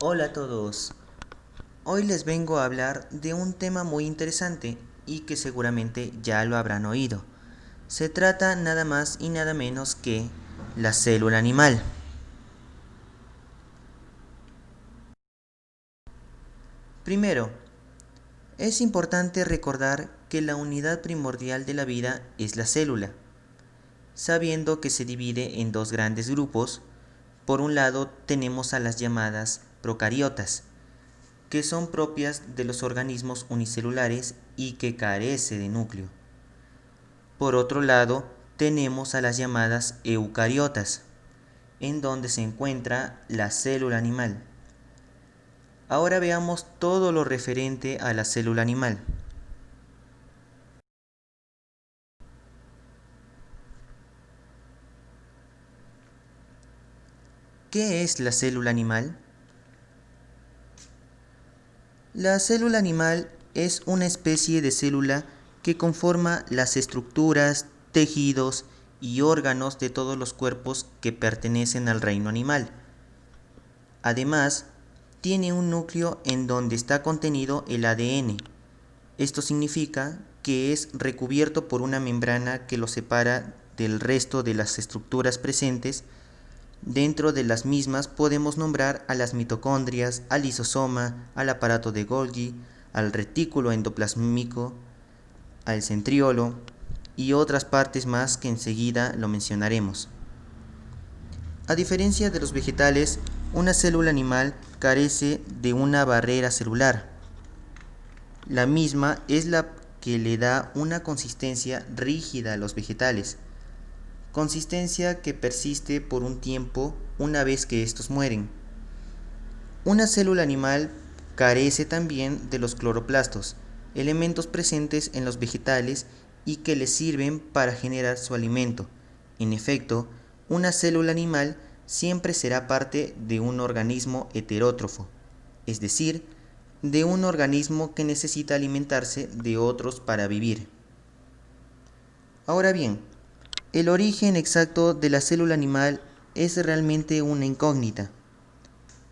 Hola a todos. Hoy les vengo a hablar de un tema muy interesante y que seguramente ya lo habrán oído. Se trata nada más y nada menos que la célula animal. Primero, es importante recordar que la unidad primordial de la vida es la célula, sabiendo que se divide en dos grandes grupos. Por un lado tenemos a las llamadas procariotas, que son propias de los organismos unicelulares y que carece de núcleo. Por otro lado, tenemos a las llamadas eucariotas, en donde se encuentra la célula animal. Ahora veamos todo lo referente a la célula animal. ¿Qué es la célula animal? La célula animal es una especie de célula que conforma las estructuras, tejidos y órganos de todos los cuerpos que pertenecen al reino animal. Además, tiene un núcleo en donde está contenido el ADN. Esto significa que es recubierto por una membrana que lo separa del resto de las estructuras presentes. Dentro de las mismas podemos nombrar a las mitocondrias, al lisosoma, al aparato de Golgi, al retículo endoplásmico, al centriolo y otras partes más que enseguida lo mencionaremos. A diferencia de los vegetales, una célula animal carece de una barrera celular. La misma es la que le da una consistencia rígida a los vegetales, consistencia que persiste por un tiempo una vez que estos mueren. Una célula animal carece también de los cloroplastos, elementos presentes en los vegetales y que les sirven para generar su alimento. En efecto, una célula animal siempre será parte de un organismo heterótrofo, es decir, de un organismo que necesita alimentarse de otros para vivir. Ahora bien, el origen exacto de la célula animal es realmente una incógnita.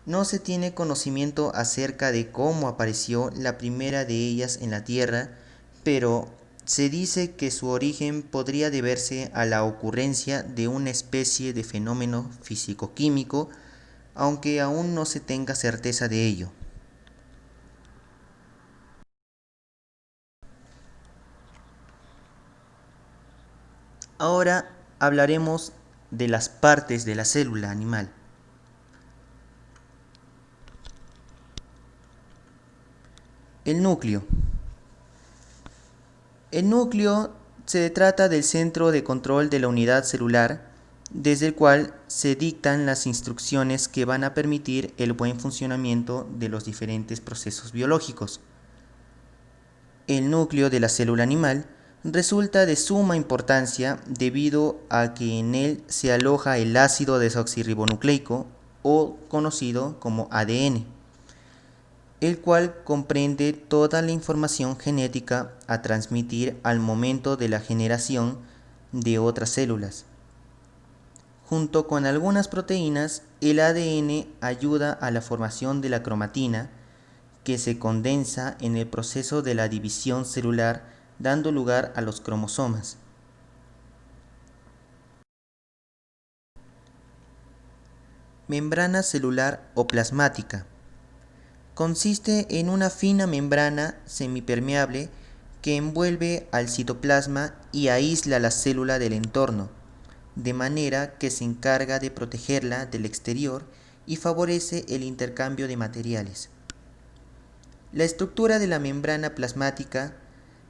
No se tiene conocimiento acerca de cómo apareció la primera de ellas en la Tierra, pero se dice que su origen podría deberse a la ocurrencia de una especie de fenómeno físico-químico, aunque aún no se tenga certeza de ello. Ahora hablaremos de las partes de la célula animal. El núcleo. El núcleo se trata del centro de control de la unidad celular, desde el cual se dictan las instrucciones que van a permitir el buen funcionamiento de los diferentes procesos biológicos. El núcleo de la célula animal resulta de suma importancia debido a que en él se aloja el ácido desoxirribonucleico, o conocido como ADN, el cual comprende toda la información genética a transmitir al momento de la generación de otras células. Junto con algunas proteínas, el ADN ayuda a la formación de la cromatina, que se condensa en el proceso de la división celular, dando lugar a los cromosomas. Membrana celular o plasmática. Consiste en una fina membrana semipermeable que envuelve al citoplasma y aísla la célula del entorno, de manera que se encarga de protegerla del exterior y favorece el intercambio de materiales. La estructura de la membrana plasmática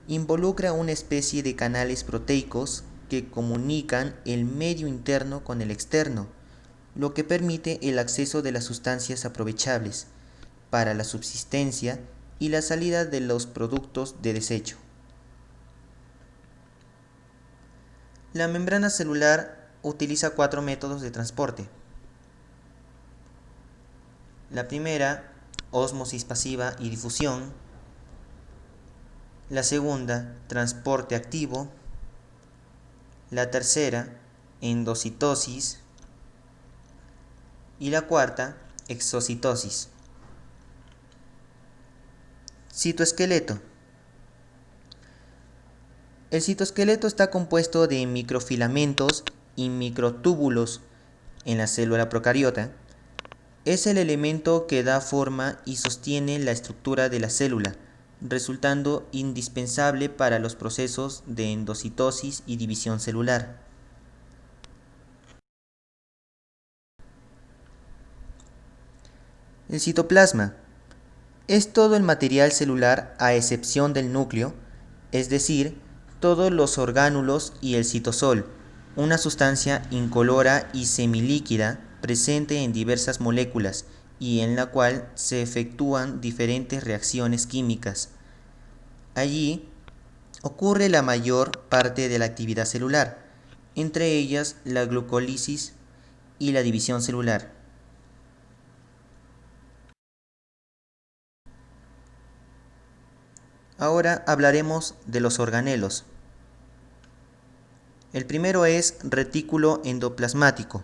involucra una especie de canales proteicos que comunican el medio interno con el externo, lo que permite el acceso de las sustancias aprovechables para la subsistencia y la salida de los productos de desecho. La membrana celular utiliza 4 métodos de transporte. La primera, ósmosis pasiva y difusión. La segunda, transporte activo. La tercera, endocitosis. Y la cuarta, exocitosis. Citoesqueleto. El citoesqueleto está compuesto de microfilamentos y microtúbulos en la célula procariota. Es el elemento que da forma y sostiene la estructura de la célula, resultando indispensable para los procesos de endocitosis y división celular. El citoplasma es todo el material celular a excepción del núcleo, es decir, todos los orgánulos y el citosol, una sustancia incolora y semilíquida presente en diversas moléculas y en la cual se efectúan diferentes reacciones químicas. Allí ocurre la mayor parte de la actividad celular, entre ellas la glucólisis y la división celular. Ahora hablaremos de los organelos. El primero es retículo endoplasmático.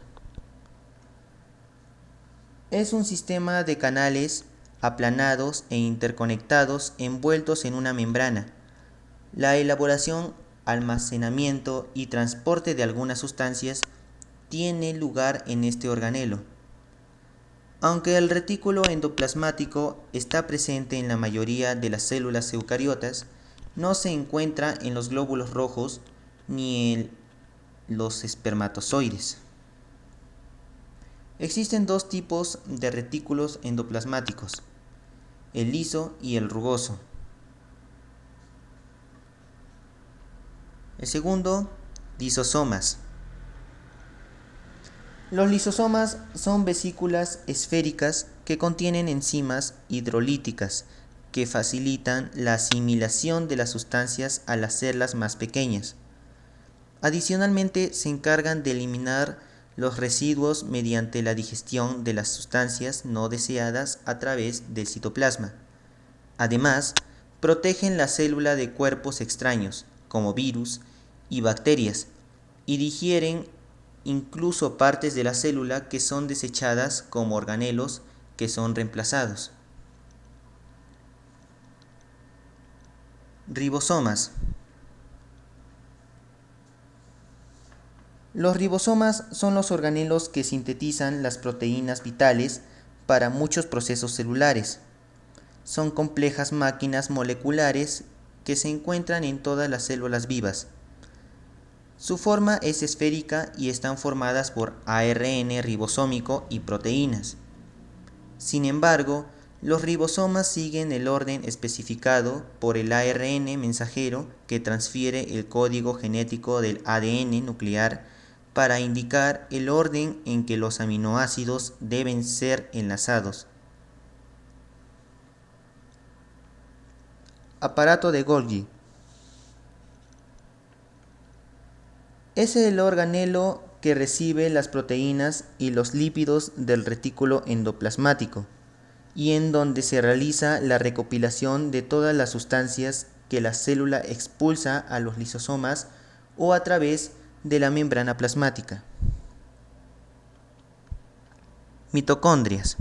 Es un sistema de canales aplanados e interconectados envueltos en una membrana. La elaboración, almacenamiento y transporte de algunas sustancias tiene lugar en este organelo. Aunque el retículo endoplasmático está presente en la mayoría de las células eucariotas, no se encuentra en los glóbulos rojos ni en los espermatozoides. Existen dos tipos de retículos endoplasmáticos, el liso y el rugoso. El segundo, lisosomas. Los lisosomas son vesículas esféricas que contienen enzimas hidrolíticas que facilitan la asimilación de las sustancias a las células más pequeñas. Adicionalmente, se encargan de eliminar los residuos mediante la digestión de las sustancias no deseadas a través del citoplasma. Además, protegen la célula de cuerpos extraños, como virus y bacterias, y digieren incluso partes de la célula que son desechadas como organelos que son reemplazados. Ribosomas. Los ribosomas son los organelos que sintetizan las proteínas vitales para muchos procesos celulares. Son complejas máquinas moleculares que se encuentran en todas las células vivas. Su forma es esférica y están formadas por ARN ribosómico y proteínas. Sin embargo, los ribosomas siguen el orden especificado por el ARN mensajero que transfiere el código genético del ADN nuclear para indicar el orden en que los aminoácidos deben ser enlazados. Aparato de Golgi. Es el organelo que recibe las proteínas y los lípidos del retículo endoplasmático y en donde se realiza la recopilación de todas las sustancias que la célula expulsa a los lisosomas o a través de la membrana plasmática. Mitocondrias.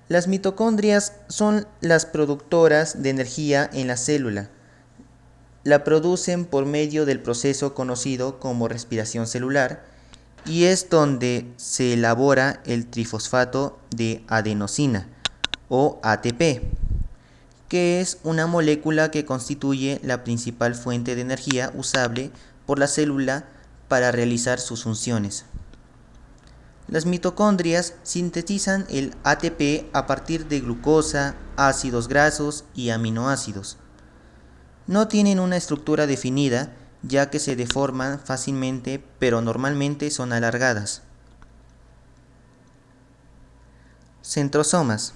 Las mitocondrias son las productoras de energía en la célula. La producen por medio del proceso conocido como respiración celular y es donde se elabora el trifosfato de adenosina o ATP, que es una molécula que constituye la principal fuente de energía usable por la célula para realizar sus funciones. Las mitocondrias sintetizan el ATP a partir de glucosa, ácidos grasos y aminoácidos. No tienen una estructura definida, ya que se deforman fácilmente, pero normalmente son alargadas. Centrosomas.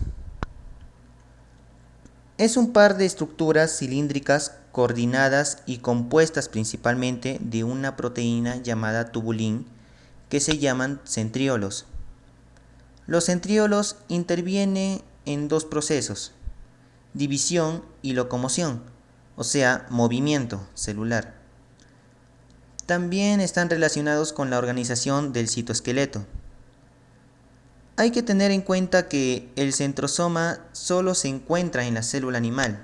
Es un par de estructuras cilíndricas coordinadas y compuestas principalmente de una proteína llamada tubulín, que se llaman centriolos. Los centriolos intervienen en dos procesos, división y locomoción, o sea, movimiento celular. También están relacionados con la organización del citoesqueleto. Hay que tener en cuenta que el centrosoma solo se encuentra en la célula animal.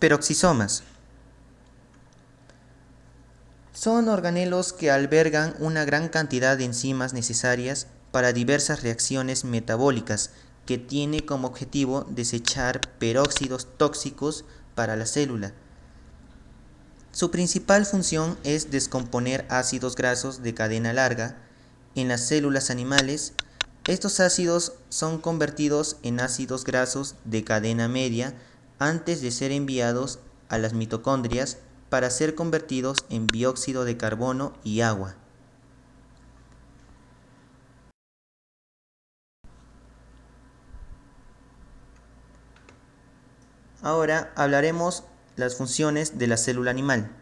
Peroxisomas. Son organelos que albergan una gran cantidad de enzimas necesarias para diversas reacciones metabólicas que tiene como objetivo desechar peróxidos tóxicos para la célula. Su principal función es descomponer ácidos grasos de cadena larga. En las células animales, estos ácidos son convertidos en ácidos grasos de cadena media antes de ser enviados a las mitocondrias para ser convertidos en dióxido de carbono y agua. Ahora hablaremos las funciones de la célula animal.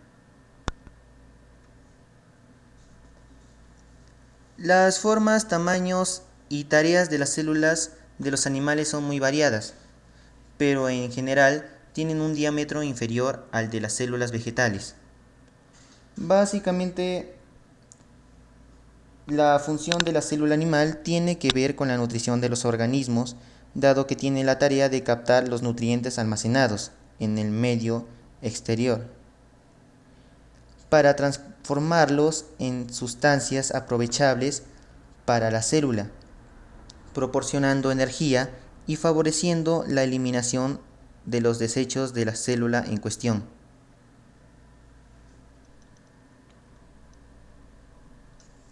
Las formas, tamaños y tareas de las células de los animales son muy variadas, pero en general tienen un diámetro inferior al de las células vegetales. Básicamente, la función de la célula animal tiene que ver con la nutrición de los organismos, dado que tiene la tarea de captar los nutrientes almacenados en el medio exterior para transformarlos en sustancias aprovechables para la célula, proporcionando energía y favoreciendo la eliminación de los desechos de la célula en cuestión.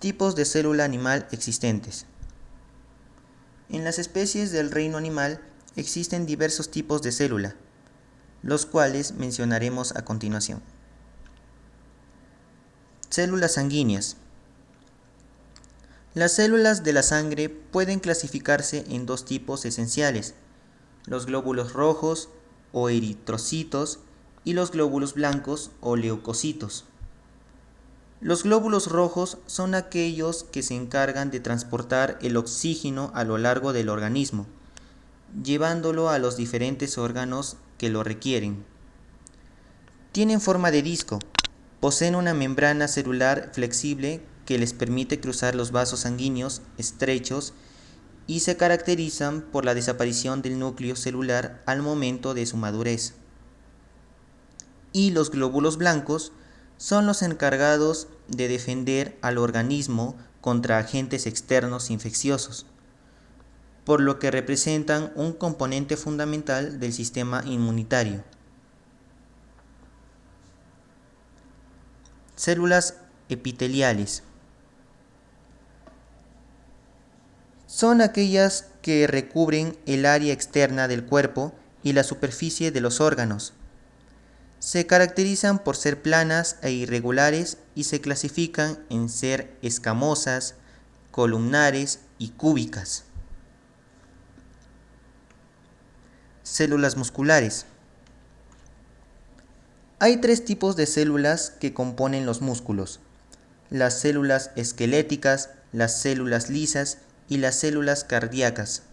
Tipos de célula animal existentes. En las especies del reino animal existen diversos tipos de célula, los cuales mencionaremos a continuación. Células sanguíneas. Las células de la sangre pueden clasificarse en dos tipos esenciales: los glóbulos rojos o eritrocitos y los glóbulos blancos o leucocitos. Los glóbulos rojos son aquellos que se encargan de transportar el oxígeno a lo largo del organismo, llevándolo a los diferentes órganos que lo requieren. Tienen forma de disco, poseen una membrana celular flexible que les permite cruzar los vasos sanguíneos estrechos y se caracterizan por la desaparición del núcleo celular al momento de su madurez. Y los glóbulos blancos son los encargados de defender al organismo contra agentes externos infecciosos, por lo que representan un componente fundamental del sistema inmunitario. Células epiteliales. Son aquellas que recubren el área externa del cuerpo y la superficie de los órganos. Se caracterizan por ser planas e irregulares y se clasifican en ser escamosas, columnares y cúbicas. Células musculares. Hay tres tipos de células que componen los músculos: las células esqueléticas, las células lisas y las células cardíacas.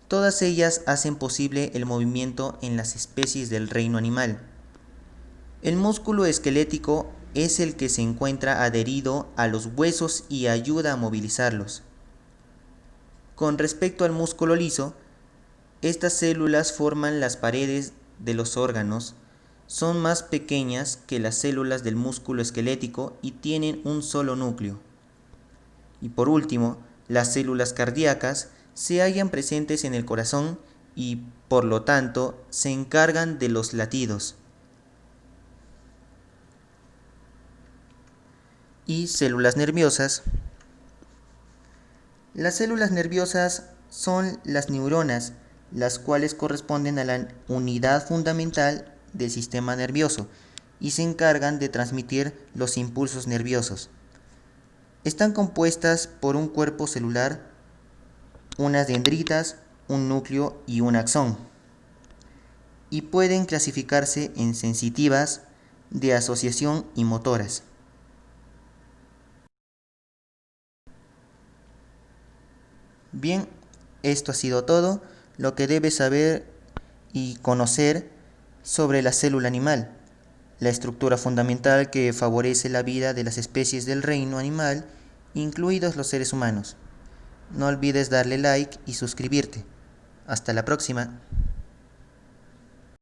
Todas ellas hacen posible el movimiento en las especies del reino animal. El músculo esquelético es el que se encuentra adherido a los huesos y ayuda a movilizarlos. Con respecto al músculo liso, estas células forman las paredes de los órganos, son más pequeñas que las células del músculo esquelético y tienen un solo núcleo. Y por último, las células cardíacas se hallan presentes en el corazón y, por lo tanto, se encargan de los latidos. Y células nerviosas. Las células nerviosas son las neuronas, las cuales corresponden a la unidad fundamental del sistema nervioso y se encargan de transmitir los impulsos nerviosos. Están compuestas por un cuerpo celular, unas dendritas, un núcleo y un axón, y pueden clasificarse en sensitivas, de asociación y motoras. Bien, esto ha sido todo lo que debes saber y conocer sobre la célula animal, la estructura fundamental que favorece la vida de las especies del reino animal incluidos los seres humanos. No olvides darle like y suscribirte. Hasta la próxima.